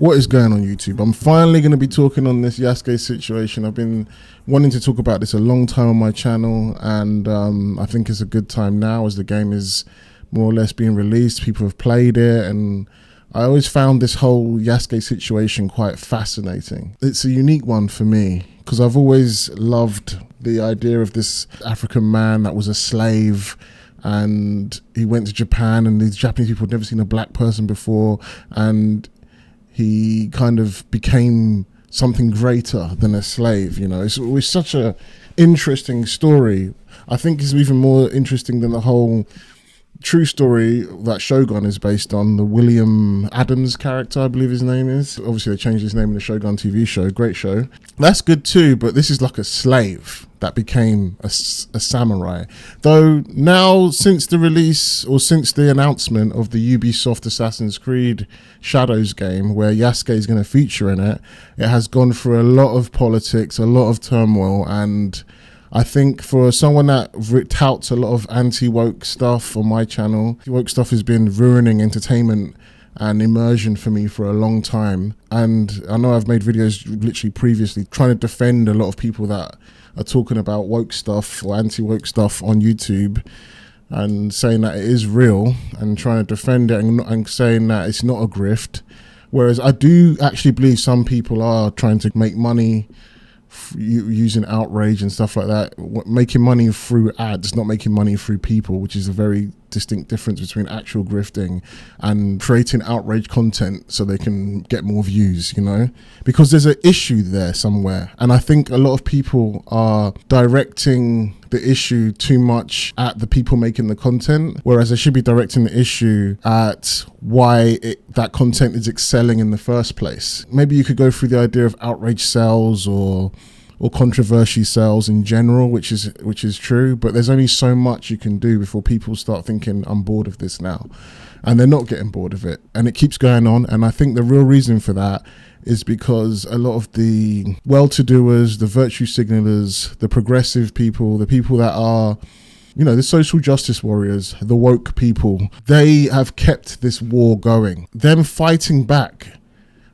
What is going on YouTube? I'm finally going to be talking on this Yasuke situation. I've been wanting to talk about this a long time on my channel, and I think it's a good time now as the game is more or less being released. People have played it, and I always found this whole Yasuke situation quite fascinating. It's a unique one for me because I've always loved the idea of this African man that was a slave, and he went to Japan, and these Japanese people had never seen a black person before, and he kind of became something greater than a slave. You know, it was such a interesting story. I think it's even more interesting than the whole true story that Shogun is based on. The William Adams character, I believe his name is. Obviously, they changed his name in the Shogun TV show. Great show. That's good too, but this is like a slave that became a samurai. Though now, since the release or since the announcement of the Ubisoft Assassin's Creed Shadows game, where Yasuke is going to feature in it, it has gone through a lot of politics, a lot of turmoil, and I think for someone that touts a lot of anti-woke stuff on my channel, woke stuff has been ruining entertainment and immersion for me for a long time. And I know I've made videos literally previously trying to defend a lot of people that are talking about woke stuff or anti-woke stuff on YouTube and saying that it is real and trying to defend it and saying that it's not a grift. Whereas I do actually believe some people are trying to make money using outrage and stuff like that, making money through ads, not making money through people, which is a very distinct difference between actual grifting and creating outrage content so they can get more views, you know, because there's an issue there somewhere. And I think a lot of people are directing the issue too much at the people making the content, whereas they should be directing the issue at why that content is excelling in the first place. Maybe you could go through the idea of outrage sells or controversy sells in general, which is true, but there's only so much you can do before people start thinking, I'm bored of this now. And they're not getting bored of it, and it keeps going on. And I think the real reason for that is because a lot of the well-to-doers, the virtue signalers, the progressive people, the people that are, you know, the social justice warriors, the woke people, they have kept this war going. Them fighting back,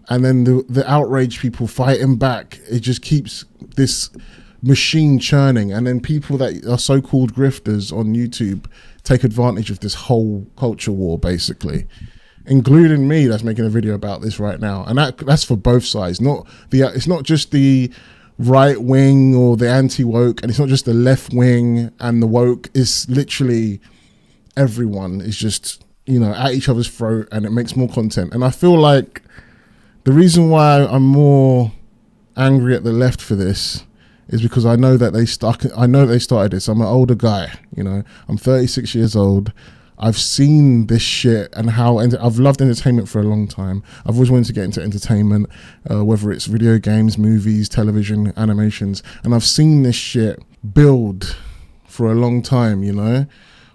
and then the outraged people fighting back, it just keeps this machine churning. And then people that are so-called grifters on YouTube take advantage of this whole culture war, basically, including me that's making a video about this right now. And that's for both sides. It's not just the right wing or the anti-woke, and it's not just the left wing and the woke. It's literally everyone is just, you know, at each other's throat, and it makes more content. And I feel like the reason why I'm more angry at the left for this is because I know that they started this. I'm an older guy, you know, I'm 36 years old. I've seen this shit and I've loved entertainment for a long time. I've always wanted to get into entertainment, whether it's video games, movies, television, animations. And I've seen this shit build for a long time, you know,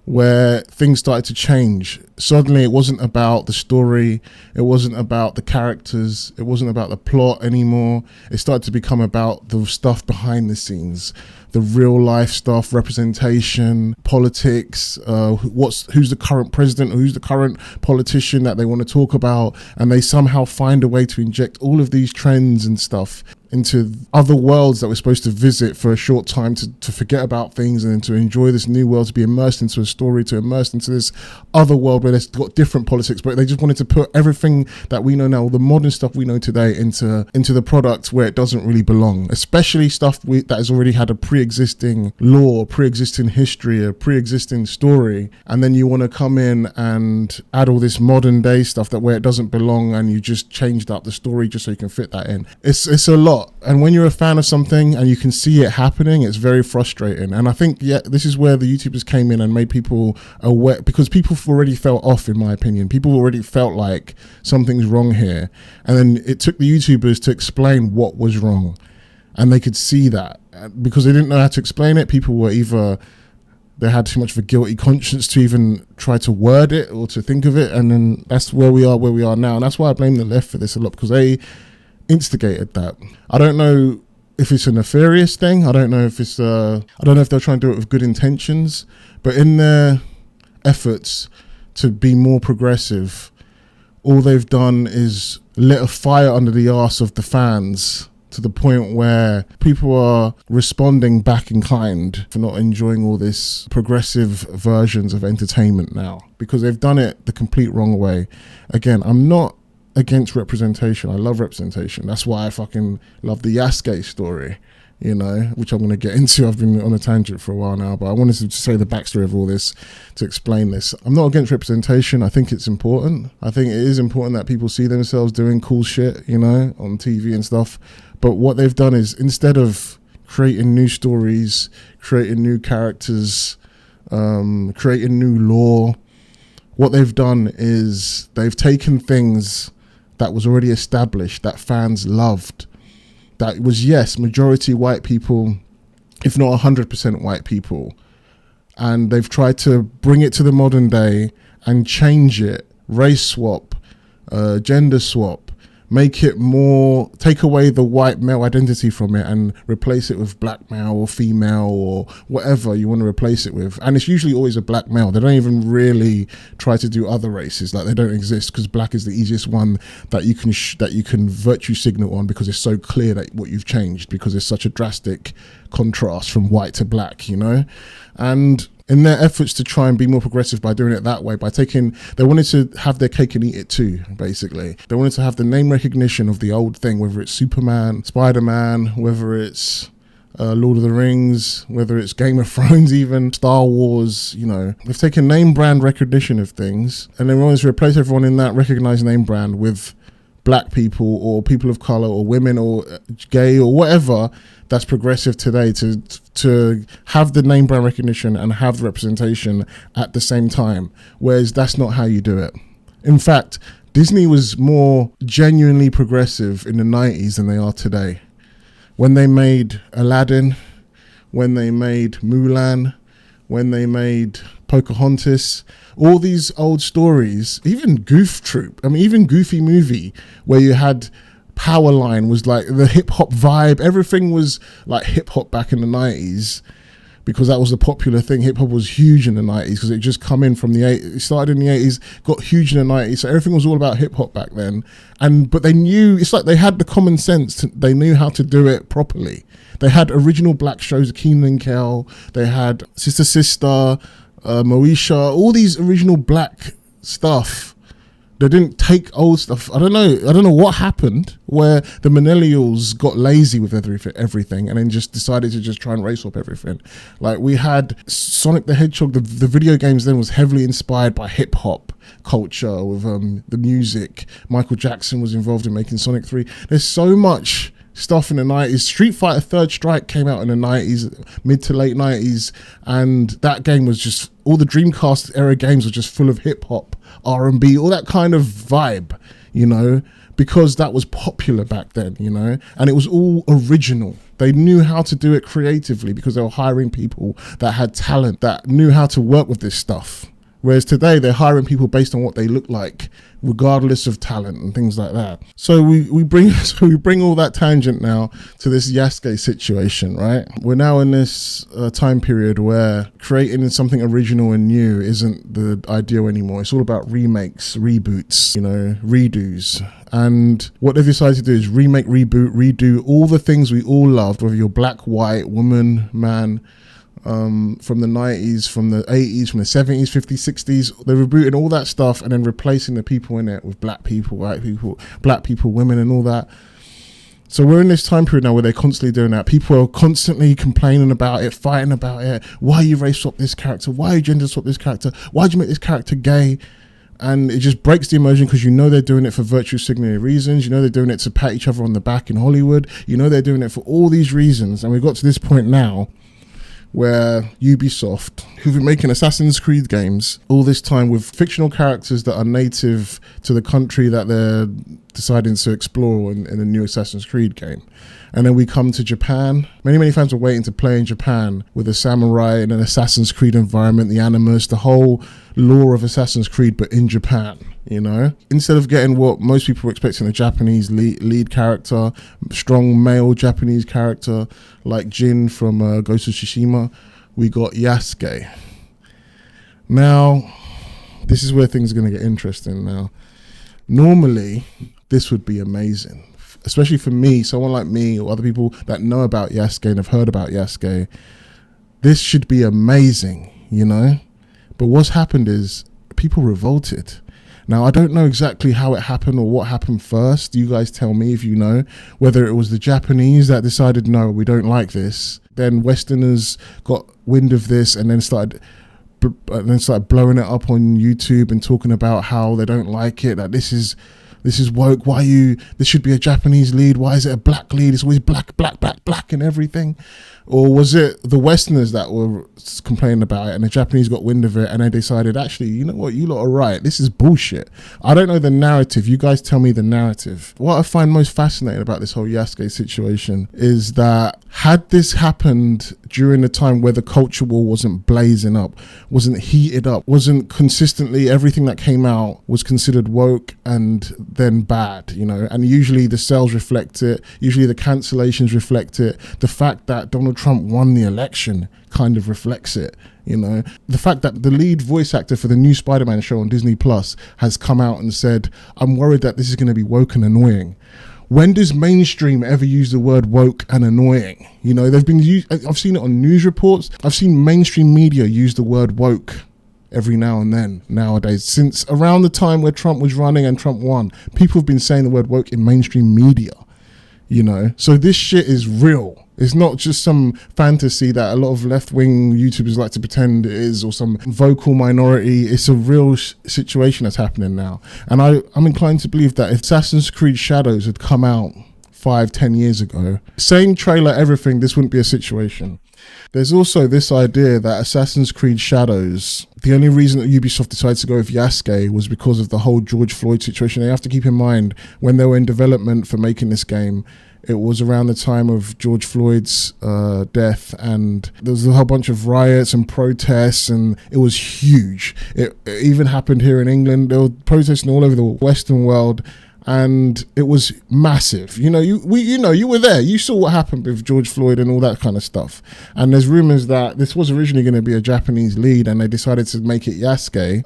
where things started to change. Suddenly it wasn't about the story, it wasn't about the characters, it wasn't about the plot anymore. It started to become about the stuff behind the scenes, the real life stuff, representation, politics, who's the current president, or who's the current politician that they want to talk about, and they somehow find a way to inject all of these trends and stuff into other worlds that we're supposed to visit for a short time to forget about things and then to enjoy this new world, to be immersed into a story, to immerse into this other world where there's got different politics. But they just wanted to put everything that we know now, all the modern stuff we know today, into the product where it doesn't really belong, especially stuff that has already had a pre-existing lore, pre-existing history, a pre-existing story. And then you want to come in and add all this modern day stuff that where it doesn't belong, and you just changed up the story just so you can fit that in. It's a lot. And when you're a fan of something and you can see it happening, it's very frustrating. And I think, this is where the YouTubers came in and made people aware, because people already felt off, in my opinion. People already felt like something's wrong here. And then it took the YouTubers to explain what was wrong. And they could see that. Because they didn't know how to explain it, people were either they had too much of a guilty conscience to even try to word it or to think of it. And then that's where we are now. And that's why I blame the left for this a lot, because they instigated that. I don't know if it's a nefarious thing. I don't know if they're trying to do it with good intentions, but in their efforts to be more progressive, all they've done is lit a fire under the arse of the fans to the point where people are responding back in kind for not enjoying all this progressive versions of entertainment now, because they've done it the complete wrong way. Again, I'm not against representation. I love representation. That's why I fucking love the Yasuke story, you know, which I'm going to get into. I've been on a tangent for a while now, but I wanted to say the backstory of all this to explain this. I'm not against representation. I think it's important. I think it is important that people see themselves doing cool shit, you know, on TV and stuff. But what they've done is, instead of creating new stories, creating new characters, creating new lore, what they've done is they've taken things that was already established, that fans loved, that was, yes, majority white people, if not 100% white people, and they've tried to bring it to the modern day and change it, race swap, gender swap, make it more, take away the white male identity from it and replace it with black male or female or whatever you want to replace it with. And it's usually always a black male. They don't even really try to do other races, like they don't exist, because black is the easiest one that you can virtue signal on, because it's so clear that what you've changed, because it's such a drastic contrast from white to black, you know. And in their efforts to try and be more progressive by doing it that way, they wanted to have their cake and eat it too, basically. They wanted to have the name recognition of the old thing, whether it's Superman, Spider-Man, whether it's Lord of the Rings, whether it's Game of Thrones, even Star Wars, you know. They've taken name brand recognition of things, and they wanted to replace everyone in that recognized name brand with black people or people of color or women or gay or whatever that's progressive today, to have the name brand recognition and have the representation at the same time, whereas that's not how you do it. In fact, Disney was more genuinely progressive in the 90s than they are today. When they made Aladdin, when they made Mulan, when they made Pocahontas, all these old stories, even Goof Troop, even Goofy Movie, where you had Powerline, was like the hip hop vibe. Everything was like hip hop back in the 90s, because that was the popular thing. Hip hop was huge in the 90s because it just come in from the 80s. It started in the 80s, got huge in the 90s. So everything was all about hip hop back then. But they knew, it's like they had the common sense. They knew how to do it properly. They had original black shows, Kenan and Kel. They had Sister Sister, Moesha, all these original black stuff. They didn't take old stuff. I don't know what happened, where the millennials got lazy with everything and then just decided to just try and race swap everything. Like, we had Sonic the Hedgehog, the video games then was heavily inspired by hip hop culture with the music. Michael Jackson was involved in making Sonic 3. There's so much stuff in the 90s. Street Fighter Third Strike came out in the 90s, mid to late 90s, and that game was just, all the Dreamcast era games were just full of hip hop, R&B, all that kind of vibe, you know, because that was popular back then, you know, and it was all original. They knew how to do it creatively because they were hiring people that had talent, that knew how to work with this stuff. Whereas today they're hiring people based on what they look like, regardless of talent and things like that. So we bring all that tangent now to this Yasuke situation, right? We're now in this time period where creating something original and new isn't the ideal anymore. It's all about remakes, reboots, you know, redos. And what they've decided to do is remake, reboot, redo all the things we all loved, whether you're black, white, woman, man, from the 90s, from the 80s, from the 70s, 50s, 60s. They're rebooting all that stuff and then replacing the people in it with black people, white people, black people, women, and all that. So we're in this time period now where they're constantly doing that. People are constantly complaining about it, fighting about it. Why you race swap this character? Why you gender swap this character? Why'd you make this character gay? And it just breaks the immersion, because you know they're doing it for virtue signaling reasons. You know they're doing it to pat each other on the back in Hollywood. You know they're doing it for all these reasons. And we've got to this point now where Ubisoft, who've been making Assassin's Creed games all this time with fictional characters that are native to the country that they're deciding to explore in a new Assassin's Creed game. And then we come to Japan. Many fans were waiting to play in Japan with a samurai in an Assassin's Creed environment, the animus, the whole lore of Assassin's Creed, but in Japan, you know? Instead of getting what most people were expecting, a Japanese lead character, strong male Japanese character like Jin from Ghost of Tsushima, we got Yasuke. Now, this is where things are going to get interesting now. Normally, this would be amazing. Especially for me, someone like me or other people that know about Yasuke and have heard about Yasuke. This should be amazing, you know? But what's happened is people revolted. Now, I don't know exactly how it happened or what happened first. You guys tell me if you know. Whether it was the Japanese that decided, no, we don't like this. Then Westerners got wind of this and then started blowing it up on YouTube and talking about how they don't like it, that this is woke. This should be a Japanese lead. Why is it a black lead? It's always black and everything. Or was it the Westerners that were complaining about it and the Japanese got wind of it and they decided, actually, you know what, you lot are right. This is bullshit. I don't know the narrative. You guys tell me the narrative. What I find most fascinating about this whole Yasuke situation is that had this happened during the time where the culture war wasn't blazing up, wasn't heated up, wasn't consistently everything that came out was considered woke and then bad, you know, and usually the sales reflect it, usually the cancellations reflect it, the fact that Donald Trump won the election kind of reflects it, you know. The fact that the lead voice actor for the new Spider-Man show on Disney Plus has come out and said, I'm worried that this is going to be woke and annoying. When does mainstream ever use the word woke and annoying? You know, I've seen it on news reports. I've seen mainstream media use the word woke every now and then nowadays. Since around the time where Trump was running and Trump won, people have been saying the word woke in mainstream media, you know. So this shit is real. It's not just some fantasy that a lot of left-wing YouTubers like to pretend it is, or some vocal minority. It's a real situation that's happening now. And I'm inclined to believe that if Assassin's Creed Shadows had come out 5-10 years ago, same trailer, everything, this wouldn't be a situation. There's also this idea that Assassin's Creed Shadows, the only reason that Ubisoft decided to go with Yasuke was because of the whole George Floyd situation. They have to keep in mind, when they were in development for making this game, it was around the time of George Floyd's death, and there was a whole bunch of riots and protests, and it was huge. It even happened here in England. There were protesting all over the Western world, and it was massive. You know, you were there. You saw what happened with George Floyd and all that kind of stuff. And there's rumors that this was originally going to be a Japanese lead, and they decided to make it Yasuke.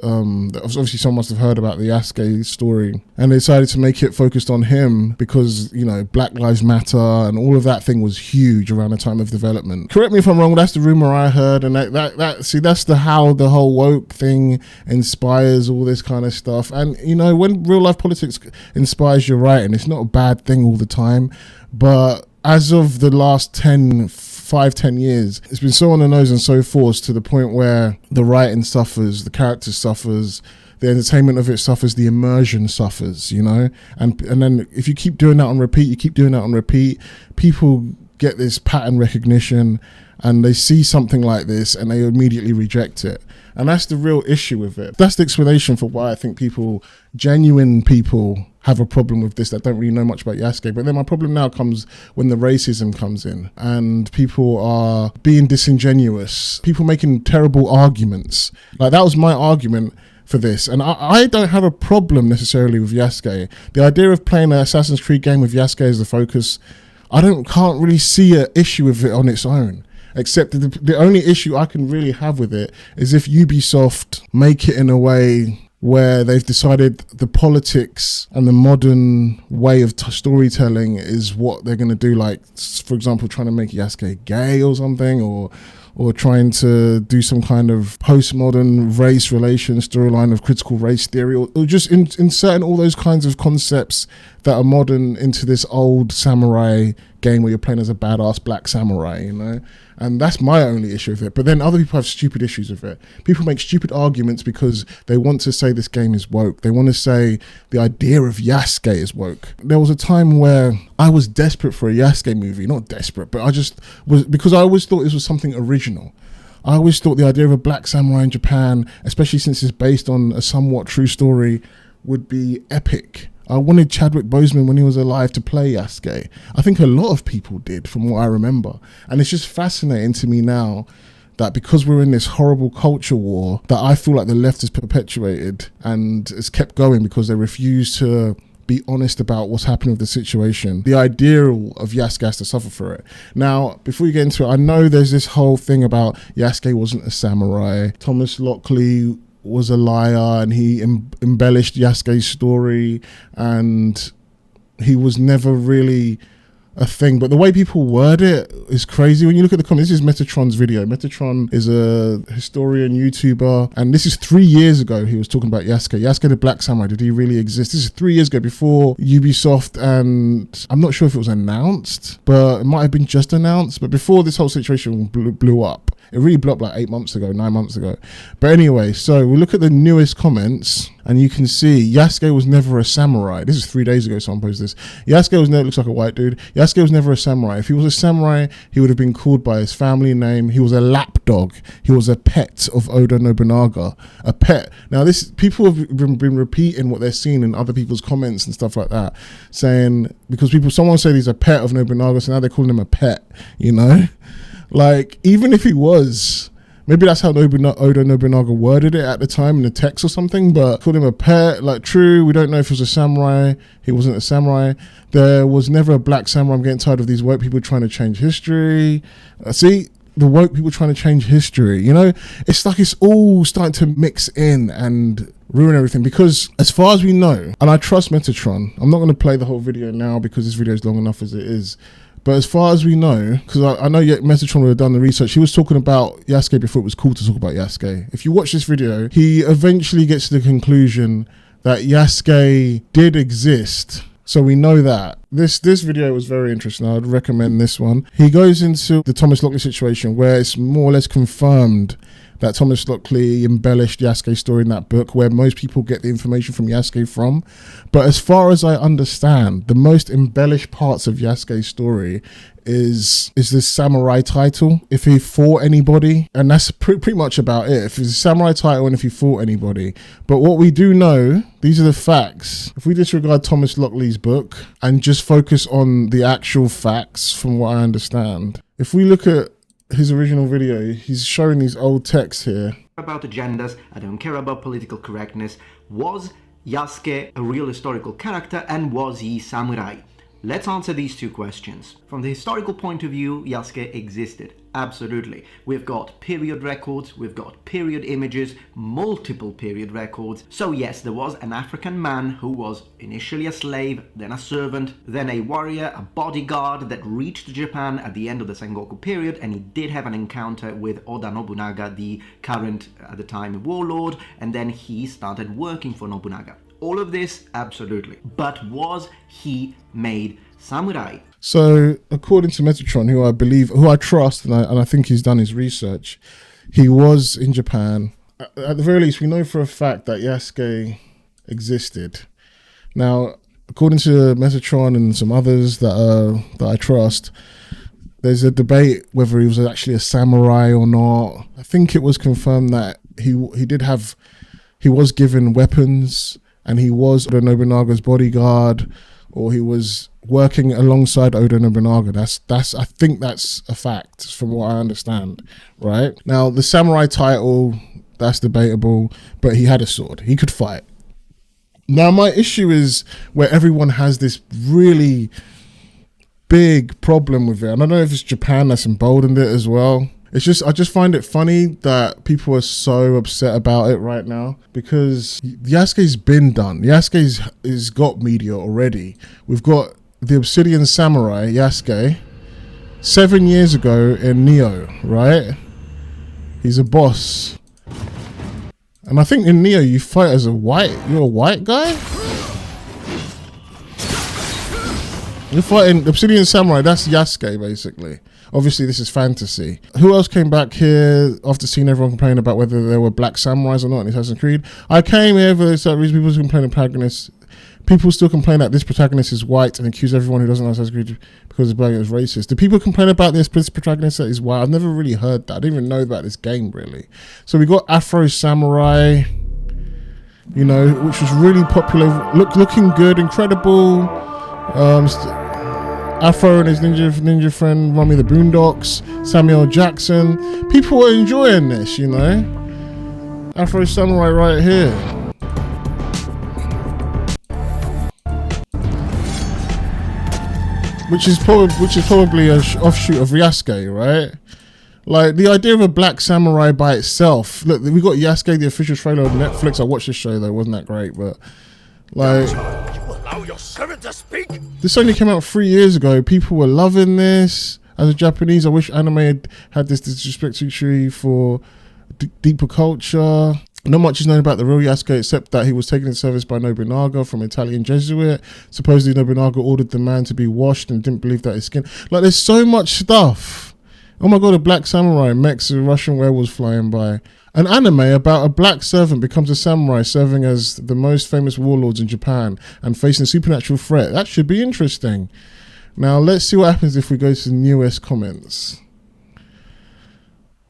Obviously, someone must have heard about the Yasuke story, and they decided to make it focused on him because, you know, Black Lives Matter and all of that thing was huge around the time of development. Correct me if I'm wrong. That's the rumor I heard, and that's how the whole woke thing inspires all this kind of stuff. And you know, when real life politics inspires your writing, it's not a bad thing all the time, but as of the last 5-10 years, it's been so on the nose and so forced to the point where the writing suffers, the character suffers, the entertainment of it suffers, the immersion suffers, you know. And then if you keep doing that on repeat, people get this pattern recognition and they see something like this and they immediately reject it. And that's the real issue with it. That's the explanation for why I think genuine people have a problem with this that don't really know much about Yasuke. But then my problem now comes when the racism comes in and people are being disingenuous, people making terrible arguments. Like, that was my argument for this. And I don't have a problem necessarily with Yasuke. The idea of playing an Assassin's Creed game with Yasuke as the focus, can't really see an issue with it on its own. Except the only issue I can really have with it is if Ubisoft make it in a way where they've decided the politics and the modern way of storytelling is what they're going to do. Like, for example, trying to make Yasuke gay or something, or trying to do some kind of postmodern race relations storyline of critical race theory, or just inserting all those kinds of concepts that are modern into this old samurai game where you're playing as a badass black samurai, you know? And that's my only issue with it. But then other people have stupid issues with it. People make stupid arguments because they want to say this game is woke. They want to say the idea of Yasuke is woke. There was a time where I was desperate for a Yasuke movie. Not desperate, but I just was, because I always thought this was something original. I always thought the idea of a black samurai in Japan, especially since it's based on a somewhat true story, would be epic. I wanted Chadwick Boseman when he was alive to play Yasuke. I think a lot of people did, from what I remember. And it's just fascinating to me now that because we're in this horrible culture war that I feel like the left has perpetuated and has kept going because they refuse to be honest about what's happening with the situation. The ideal of Yasuke has to suffer for it. Now, before you get into it, I know there's this whole thing about Yasuke wasn't a samurai. Thomas Lockley was a liar and he embellished Yasuke's story, and he was never really a thing. But the way people word it is crazy. When you look at the comments, this is Metatron's video. Metatron is a historian, YouTuber, and this is 3 years ago. He was talking about Yasuke. Yasuke the Black Samurai, did he really exist? This is 3 years ago, before Ubisoft, and I'm not sure if it was announced, but it might have been just announced. But before this whole situation blew up. It really blew up like 8 months ago, 9 months ago. But anyway, so we look at the newest comments, and you can see Yasuke was never a samurai. This is 3 days ago someone posted this. Yasuke was never, looks like a white dude. Yasuke was never a samurai. If he was a samurai, he would have been called by his family name. He was a lapdog. He was a pet of Oda Nobunaga. A pet. Now this, people have been repeating what they're seeing in other people's comments and stuff like that, saying, because someone said he's a pet of Nobunaga, so now they're calling him a pet, you know? Like, even if he was, maybe that's how Oda Nobunaga worded it at the time in the text or something, but called him a pet, like, true, we don't know if he was a samurai. He wasn't a samurai. There was never a black samurai. I'm getting tired of these woke people trying to change history. See, the woke people trying to change history, you know? It's like it's all starting to mix in and ruin everything, because as far as we know, and I trust Metatron, I'm not going to play the whole video now because this video is long enough as it is. But as far as we know, because I know Metatron would have done the research, he was talking about Yasuke before it was cool to talk about Yasuke. If you watch this video, he eventually gets to the conclusion that Yasuke did exist. So we know that. This video was very interesting. I'd recommend this one. He goes into the Thomas Lockley situation where it's more or less confirmed that Thomas Lockley embellished Yasuke's story in that book, where most people get the information from Yasuke from. But as far as I understand, the most embellished parts of Yasuke's story is this samurai title, if he fought anybody, and that's pretty much about it. If it's a samurai title and if he fought anybody. But what we do know, these are the facts. If we disregard Thomas Lockley's book and just focus on the actual facts from what I understand, if we look at his original video, he's showing these old texts here. About agendas, I don't care about political correctness. Was Yasuke a real historical character, and was he samurai? Let's answer these two questions. From the historical point of view, Yasuke existed. Absolutely. We've got period records, we've got period images, multiple period records. So yes, there was an African man who was initially a slave, then a servant, then a warrior, a bodyguard that reached Japan at the end of the Sengoku period, and he did have an encounter with Oda Nobunaga, the current, at the time, warlord, and then he started working for Nobunaga. All of this, absolutely. But was he made samurai? So, according to Metatron, who I trust, and I think he's done his research, he was in Japan. At the very least, we know for a fact that Yasuke existed. Now, according to Metatron and some others that I trust, there's a debate whether he was actually a samurai or not. I think it was confirmed that he was given weapons, and he was Oda Nobunaga's bodyguard, or he was working alongside Oda Nobunaga. I think that's a fact from what I understand, right? Now, the samurai title, that's debatable, but he had a sword. He could fight. Now, my issue is where everyone has this really big problem with it. And I don't know if it's Japan that's emboldened it as well. I just find it funny that people are so upset about it right now, because Yasuke's been done. Yasuke's got media already. We've got the Obsidian Samurai, Yasuke, 7 years ago in Nioh, right? He's a boss. And I think in Nioh you fight as you're a white guy? You're fighting Obsidian Samurai, that's Yasuke basically. Obviously, this is fantasy. Who else came back here after seeing everyone complaining about whether there were black samurais or not in Assassin's Creed? I came here for this reason. People complaining protagonists. People still complain that this protagonist is white and accuse everyone who doesn't know Assassin's Creed because it's black is racist. Do people complain about this protagonist that is white? I've never really heard that. I didn't even know about this game, really. So we got Afro Samurai, you know, which was really popular. Looking good, incredible. Afro and his ninja friend Rummy the Boondocks, Samuel Jackson. People are enjoying this, you know. Afro Samurai right here. Which is probably a offshoot of Yasuke, right? Like, the idea of a black samurai by itself. Look, we got Yasuke, the official trailer on Netflix. I watched this show though, it wasn't that great, but like, allow your servant to speak? This only came out 3 years ago. People were loving this. As a Japanese, I wish anime had this disrespectful for deeper culture. Not much is known about the real Yasuke except that he was taken into service by Nobunaga from Italian Jesuit. Supposedly Nobunaga ordered the man to be washed and didn't believe that his skin... Like, there's so much stuff. Oh my god, a black samurai, mechs, a Russian werewolves flying by. An anime about a black servant becomes a samurai serving as the most famous warlords in Japan and facing a supernatural threat. That should be interesting. Now, let's see what happens if we go to the newest comments.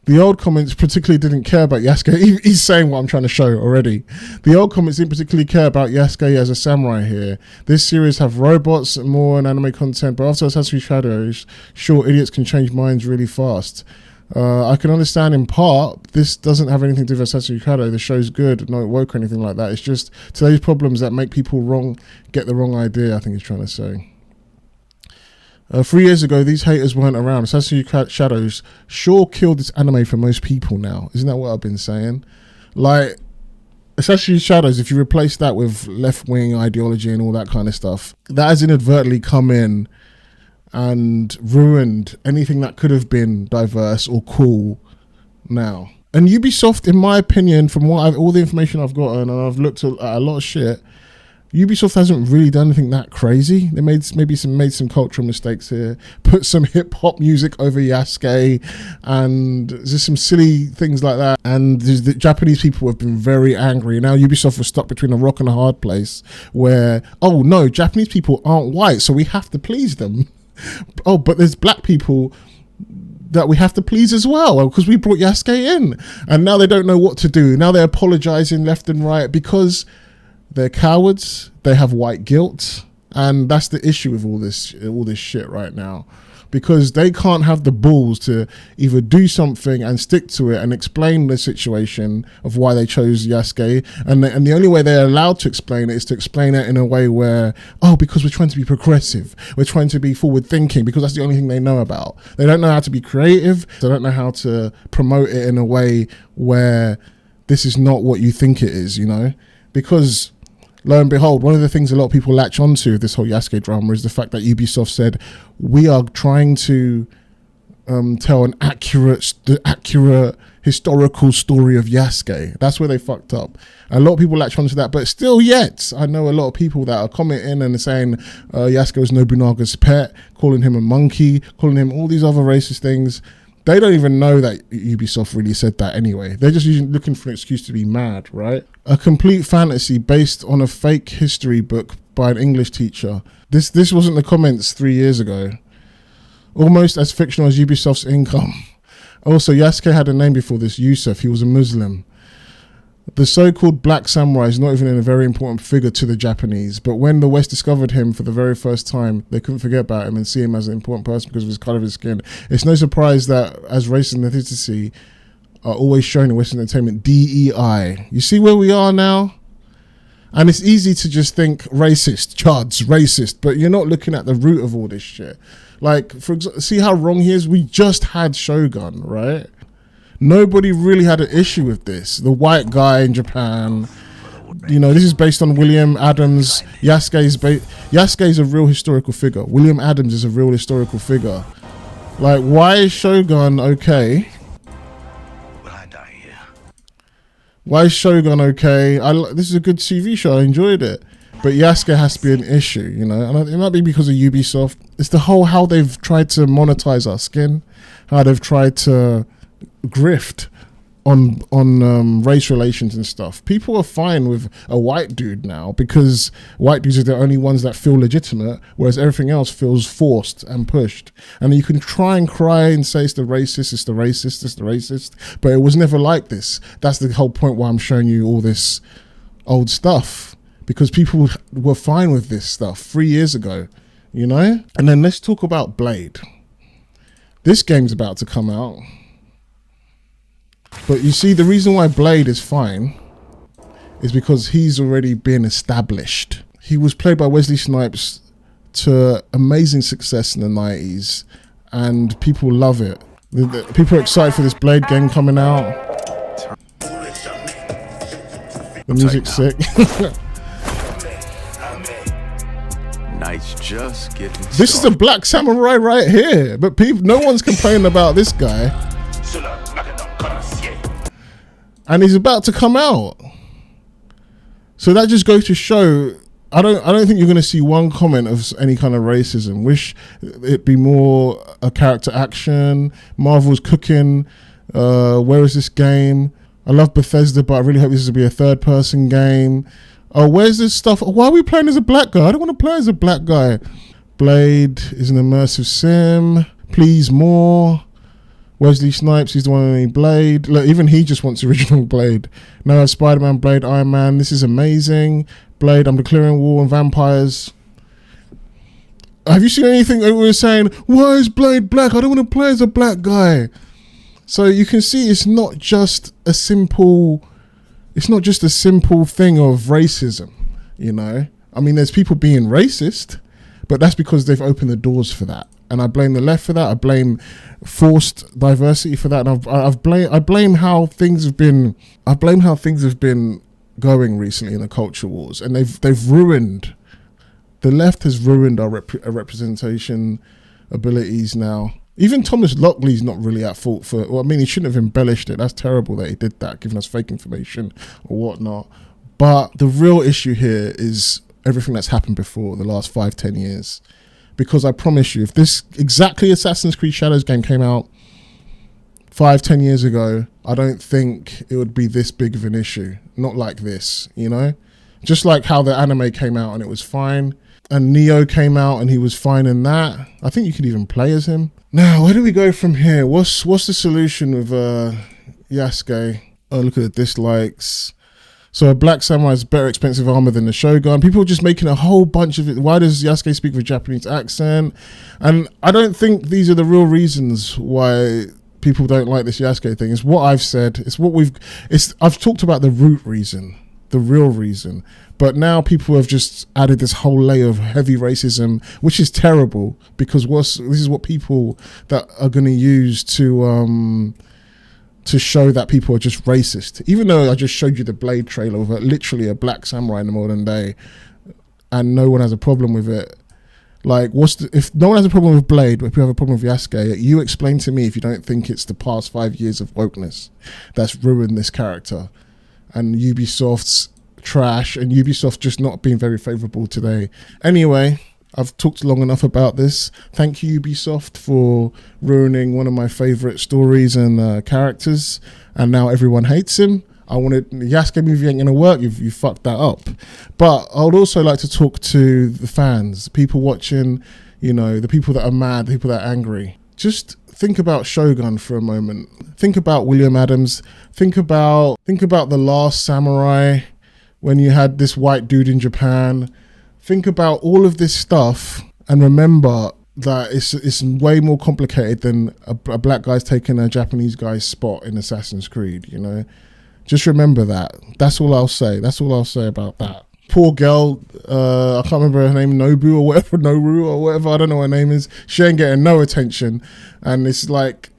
The old comments particularly didn't care about Yasuke. He's saying what I'm trying to show already. The old comments didn't particularly care about Yasuke as a samurai here. This series have robots, more and anime content, but after Assassin's Shadows, sure, idiots can change minds really fast. I can understand in part, this doesn't have anything to do with Assassin's Shadow. The show's good, not woke or anything like that. It's just today's problems that make people get the wrong idea, I think he's trying to say. 3 years ago, these haters weren't around. Assassin's Shadows sure killed this anime for most people now. Isn't that what I've been saying? Like, Assassin's Shadows, if you replace that with left-wing ideology and all that kind of stuff, that has inadvertently come in and ruined anything that could have been diverse or cool now. And Ubisoft, in my opinion, from all the information I've gotten, and I've looked at a lot of shit, Ubisoft hasn't really done anything that crazy. They made some cultural mistakes here, put some hip-hop music over Yasuke, and there's some silly things like that. And the Japanese people have been very angry. Now Ubisoft was stuck between a rock and a hard place where, oh no, Japanese people aren't white, so we have to please them. Oh, but there's black people that we have to please as well because we brought Yasuke in. And now they don't know what to do. Now they're apologizing left and right because they're cowards, they have white guilt, and that's the issue with all this shit right now. Because they can't have the balls to either do something and stick to it and explain the situation of why they chose Yasuke. And the only way they're allowed to explain it is to explain it in a way where, oh, because we're trying to be progressive, we're trying to be forward thinking, because that's the only thing they know about. They don't know how to be creative. They don't know how to promote it in a way where this is not what you think it is, you know? Because lo and behold, one of the things a lot of people latch onto with this whole Yasuke drama is the fact that Ubisoft said, we are trying to tell an accurate historical story of Yasuke. That's where they fucked up. A lot of people latch onto that, but still yet, I know a lot of people that are commenting and saying Yasuke was Nobunaga's pet, calling him a monkey, calling him all these other racist things. They don't even know that Ubisoft really said that anyway. They're just looking for an excuse to be mad, right? A complete fantasy based on a fake history book by an English teacher. This wasn't the comments 3 years ago. Almost as fictional as Ubisoft's income. Also, Yasuke had a name before this, Yusuf. He was a Muslim. The so-called black samurai is not even a very important figure to the Japanese, but when the West discovered him for the very first time, they couldn't forget about him and see him as an important person because of his colour of his skin. It's no surprise that as race and ethnicity are always shown in Western entertainment, DEI. You see where we are now? And it's easy to just think racist, chuds, racist, but you're not looking at the root of all this shit. Like, for example, see how wrong he is? We just had Shogun, right? Nobody really had an issue with this. The white guy in Japan, you know, this is based on William Adams. Yasuke is a real historical figure. William Adams is a real historical figure. Like, why is Shogun okay? Will I die here? Why is Shogun okay? This is a good TV show. I enjoyed it. But Yasuke has to be an issue, you know, and it might be because of Ubisoft. It's the whole how they've tried to monetize our skin, how they've tried to grift on race relations and stuff. People are fine with a white dude now because white dudes are the only ones that feel legitimate, whereas everything else feels forced and pushed. And you can try and cry and say it's the racist, it's the racist, it's the racist, but it was never like this. That's the whole point why I'm showing you all this old stuff, because people were fine with this stuff 3 years ago, you know? And then let's talk about Blade. This game's about to come out. But you see, the reason why Blade is fine is because he's already been established. He was played by Wesley Snipes to amazing success in the 90s, and people love it. People are excited for this Blade game coming out. The music's sick. Night's just getting started. This is a black samurai right here, but no one's complaining about this guy. And he's about to come out. So that just goes to show, I don't think you're going to see one comment of any kind of racism. Wish it be more a character action. Marvel's cooking. Where is this game? I love Bethesda, but I really hope this will be a third-person game. Oh, where's this stuff? Why are we playing as a black guy? I don't want to play as a black guy. Blade is an immersive sim. Please more. Wesley Snipes, he's the one in Blade. Look, even he just wants original Blade. No, Spider-Man, Blade, Iron Man. This is amazing. Blade, I'm declaring war on vampires. Have you seen anything that we're saying, why is Blade black? I don't want to play as a black guy. So you can see it's not just a simple thing of racism, you know? I mean, there's people being racist, but that's because they've opened the doors for that. And I blame the left for that. I blame forced diversity for that. And I blame how things have been going recently in the culture wars, and they've ruined. The left has ruined our representation abilities now. Even Thomas Lockley's not really at fault for. Well, I mean, he shouldn't have embellished it. That's terrible that he did that, giving us fake information or whatnot. But the real issue here is everything that's happened before the last 5-10 years. Because I promise you, if this exactly Assassin's Creed Shadows game came out 5-10 years ago, I don't think it would be this big of an issue. Not like this, you know? Just like how the anime came out and it was fine. And Neo came out and he was fine in that. I think you could even play as him. Now, where do we go from here? What's the solution with Yasuke? Oh, look at the dislikes. So a black samurai is better expensive armor than the Shogun. People are just making a whole bunch of it. Why does Yasuke speak with a Japanese accent? And I don't think these are the real reasons why people don't like this Yasuke thing. It's what I've said. I've talked about the root reason, the real reason. But now people have just added this whole layer of heavy racism, which is terrible because this is what people that are going to use to show that people are just racist. Even though I just showed you the Blade trailer of literally a black samurai in the modern day and no one has a problem with it. Like, if no one has a problem with Blade, but if you have a problem with Yasuke, you explain to me if you don't think it's the past 5 years of wokeness that's ruined this character. And Ubisoft's trash and Ubisoft just not being very favourable today. Anyway, I've talked long enough about this. Thank you, Ubisoft, for ruining one of my favourite stories and characters, and now everyone hates him. The Yasuke movie ain't gonna work. You fucked that up. But I would also like to talk to the fans, people watching, you know, the people that are mad, the people that are angry. Just think about Shogun for a moment. Think about William Adams. Think about The Last Samurai, when you had this white dude in Japan. Think about all of this stuff and remember that it's way more complicated than a black guy's taking a Japanese guy's spot in Assassin's Creed, you know? Just remember that. That's all I'll say. That's all I'll say about that. Poor girl, I can't remember her name, Noru or whatever, I don't know what her name is. She ain't getting no attention. And it's like,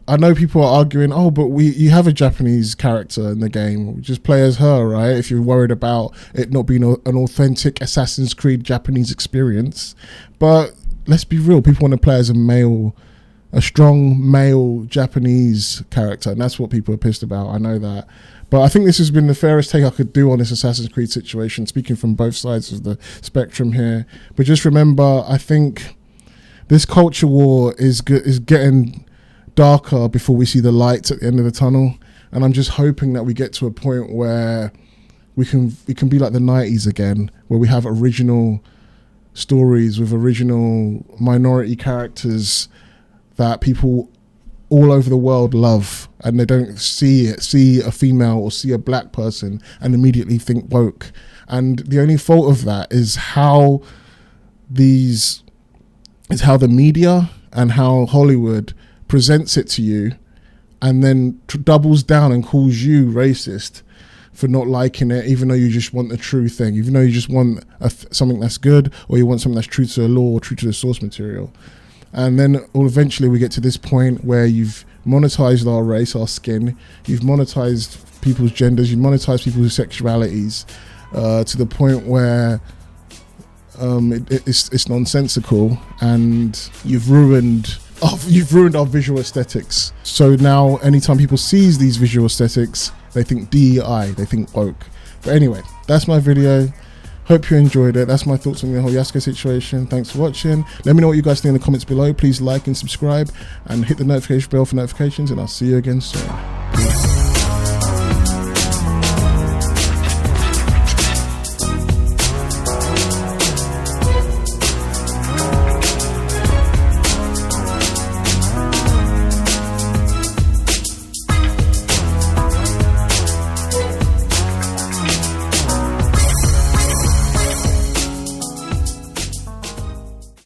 I know people are arguing, oh, but you have a Japanese character in the game. Just play as her, right? If you're worried about it not being an authentic Assassin's Creed Japanese experience. But let's be real, people want to play as a strong male Japanese character. And that's what people are pissed about. I know that. But I think this has been the fairest take I could do on this Assassin's Creed situation, speaking from both sides of the spectrum here. But just remember, I think this culture war is getting darker before we see the lights at the end of the tunnel, and I'm just hoping that we get to a point where we can be like the 90s again, where we have original stories with original minority characters that people all over the world love, and they don't see a female or see a black person and immediately think woke. And the only fault of that is how the media and how Hollywood presents it to you and then doubles down and calls you racist for not liking it, even though you just want the true thing, even though you just want something that's good, or you want something that's true to the law or true to the source material. And then eventually we get to this point where you've monetized our race, our skin, you've monetized people's genders, you've monetized people's sexualities, to the point where It's nonsensical, and you've ruined our visual aesthetics. So now anytime people sees these visual aesthetics, they think DEI, they think woke. But anyway, that's my video. Hope you enjoyed it. That's my thoughts on the whole Yasuke situation. Thanks for watching. Let me know what you guys think in the comments below. Please like and subscribe and hit the notification bell for notifications, and I'll see you again soon. Peace.